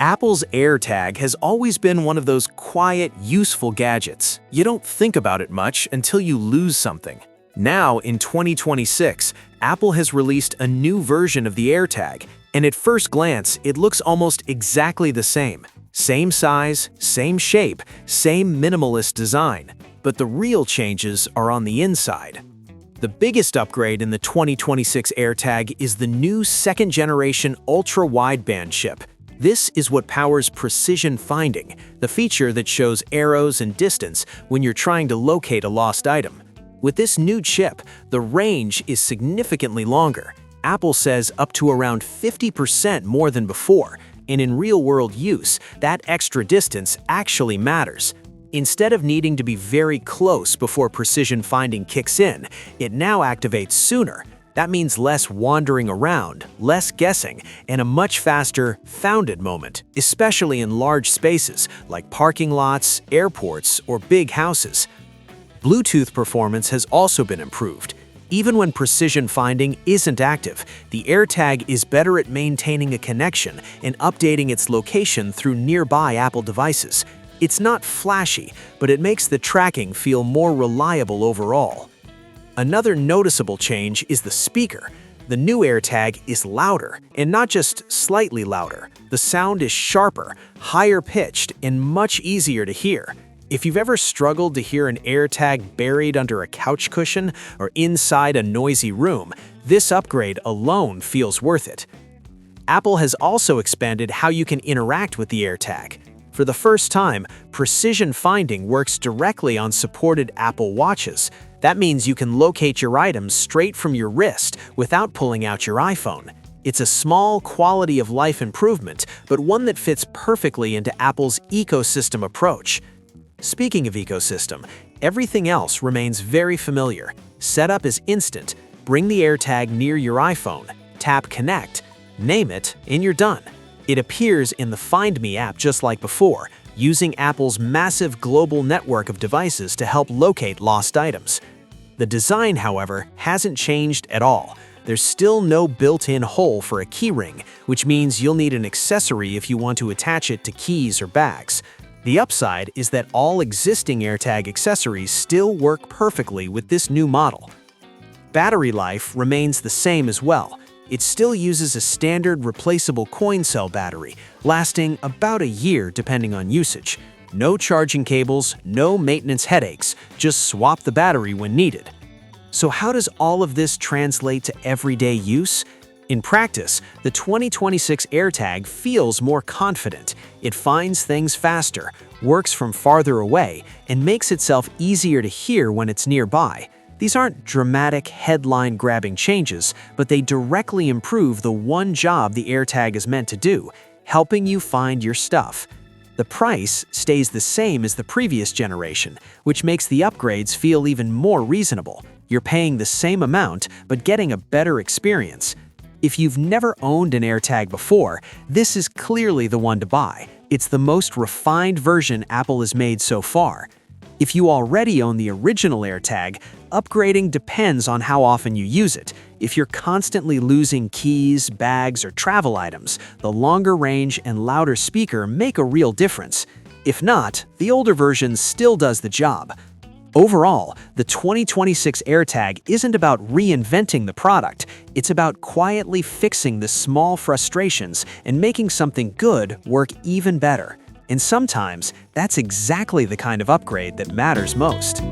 Apple's AirTag has always been one of those quiet, useful gadgets. You don't think about it much until you lose something. Now, in 2026, Apple has released a new version of the AirTag, and at first glance, it looks almost exactly the same. Same size, same shape, same minimalist design. But the real changes are on the inside. The biggest upgrade in the 2026 AirTag is the new second-generation Ultra Wideband chip. This is what powers precision finding, the feature that shows arrows and distance when you're trying to locate a lost item. With this new chip, the range is significantly longer. Apple says up to around 50% more than before, and in real-world use, that extra distance actually matters. Instead of needing to be very close before precision finding kicks in, it now activates sooner. That means less wandering around, less guessing, and a much faster found it moment, especially in large spaces like parking lots, airports, or big houses. Bluetooth performance has also been improved. Even when precision finding isn't active, the AirTag is better at maintaining a connection and updating its location through nearby Apple devices. It's not flashy, but it makes the tracking feel more reliable overall. Another noticeable change is the speaker. The new AirTag is louder, and not just slightly louder. The sound is sharper, higher pitched, and much easier to hear. If you've ever struggled to hear an AirTag buried under a couch cushion or inside a noisy room, this upgrade alone feels worth it. Apple has also expanded how you can interact with the AirTag. For the first time, precision finding works directly on supported Apple Watches. That means you can locate your items straight from your wrist without pulling out your iPhone. It's a small quality-of-life improvement, but one that fits perfectly into Apple's ecosystem approach. Speaking of ecosystem, everything else remains very familiar. Setup is instant. Bring the AirTag near your iPhone, tap Connect, name it, and you're done. It appears in the Find Me app just like before, using Apple's massive global network of devices to help locate lost items. The design, however, hasn't changed at all. There's still no built-in hole for a keyring, which means you'll need an accessory if you want to attach it to keys or bags. The upside is that all existing AirTag accessories still work perfectly with this new model. Battery life remains the same as well. It still uses a standard replaceable coin cell battery, lasting about a year depending on usage. No charging cables, no maintenance headaches, just swap the battery when needed. So how does all of this translate to everyday use? In practice, the 2026 AirTag feels more confident. It finds things faster, works from farther away, and makes itself easier to hear when it's nearby. These aren't dramatic, headline-grabbing changes, but they directly improve the one job the AirTag is meant to do, helping you find your stuff. The price stays the same as the previous generation, which makes the upgrades feel even more reasonable. You're paying the same amount, but getting a better experience. If you've never owned an AirTag before, this is clearly the one to buy. It's the most refined version Apple has made so far. If you already own the original AirTag, upgrading depends on how often you use it. If you're constantly losing keys, bags, or travel items, the longer range and louder speaker make a real difference. If not, the older version still does the job. Overall, the 2026 AirTag isn't about reinventing the product. It's about quietly fixing the small frustrations and making something good work even better. And sometimes, that's exactly the kind of upgrade that matters most.